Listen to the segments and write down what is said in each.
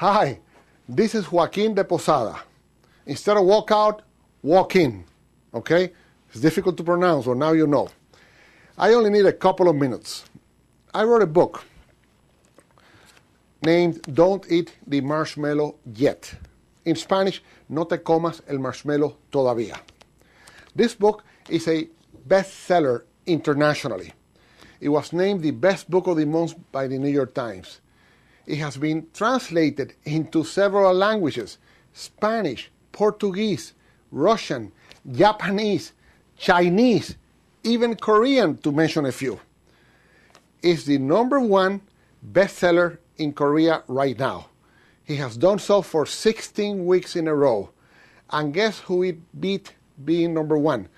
Hi, this is Joachim de Posada. Instead of walk out, walk in. Okay? It's difficult to pronounce, but now you know. I only need a couple of minutes. I wrote a book named Don't Eat the Marshmallow Yet. In Spanish, No te comas el marshmallow todavía. This book is a bestseller internationally. It was named the best book of the month by the New York Times. It has been translated into several languages: Spanish, Portuguese, Russian, Japanese, Chinese, even Korean, to mention a few. It's the #1 bestseller in Korea right now. He has done so for 16 weeks in a row. And guess who it beat being #1?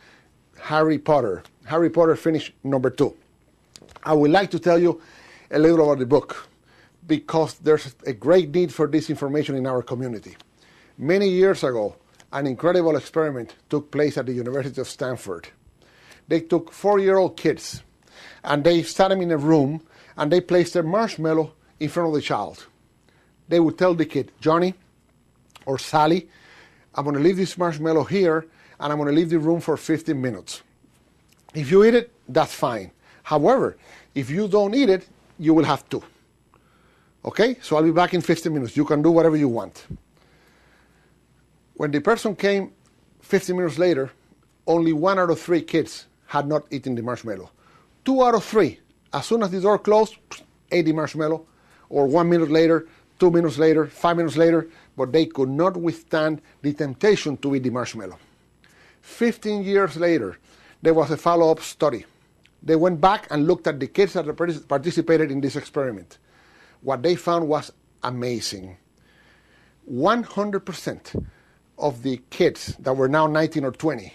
Harry Potter. Harry Potter finished #2. I would like to tell you a little about the book because there's a great need for this information in our community. Many years ago, an incredible experiment took place at the University of Stanford. They took 4-year-old kids and they sat them in a room and they placed a marshmallow in front of the child. They would tell the kid, Johnny or Sally, I'm going to leave this marshmallow here and I'm going to leave the room for 15 minutes. If you eat it, that's fine. However, if you don't eat it, you will have to. Okay? So I'll be back in 15 minutes. You can do whatever you want. When the person came 15 minutes later, only 1 out of 3 kids had not eaten the marshmallow. 2 out of 3, as soon as the door closed, ate the marshmallow, or 1 minute later, 2 minutes later, 5 minutes later, but they could not withstand the temptation to eat the marshmallow. 15 years later, there was a follow-up study. They went back and looked at the kids that participated in this experiment. What they found was amazing. 100% of the kids that were now 19 or 20,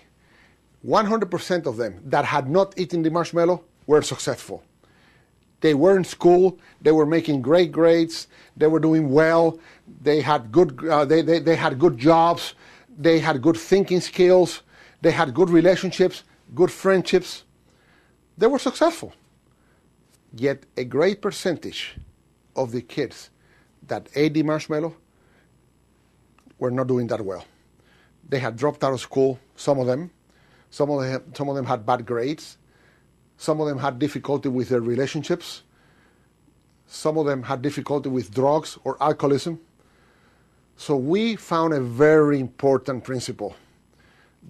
100% of them that had not eaten the marshmallow were successful. They were in school, they were making great grades, they were doing well, they had good, they had good jobs, they had good thinking skills, they had good relationships, good friendships. They were successful. Yet a great percentage of the kids that ate the marshmallow were not doing that well. They had dropped out of school, some of them. Some of them had bad grades. Some of them had difficulty with their relationships. Some of them had difficulty with drugs or alcoholism. So we found a very important principle,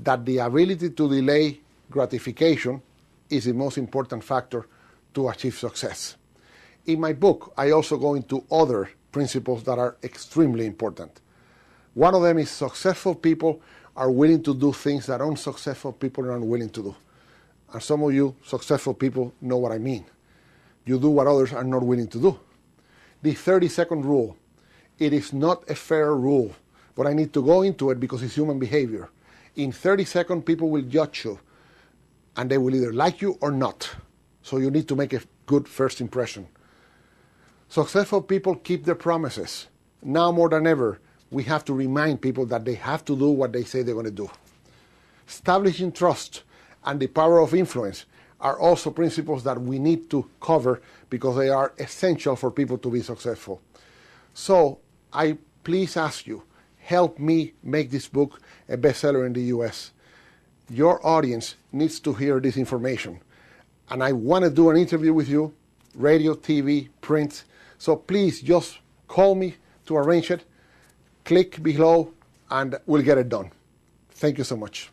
that the ability to delay gratification is the most important factor to achieve success. In my book, I also go into other principles that are extremely important. One of them is successful people are willing to do things that unsuccessful people are unwilling to do. And some of you successful people know what I mean. You do what others are not willing to do. The 30-second rule. It is not a fair rule, but I need to go into it because it's human behavior. In 30 seconds, people will judge you, and they will either like you or not. So you need to make a good first impression. Successful people keep their promises. Now more than ever, we have to remind people that they have to do what they say they're going to do. Establishing trust and the power of influence are also principles that we need to cover because they are essential for people to be successful. So I please ask you, help me make this book a bestseller in the US. Your audience needs to hear this information. And I want to do an interview with you, radio, TV, print. So please just call me to arrange it. Click below and we'll get it done. Thank you so much.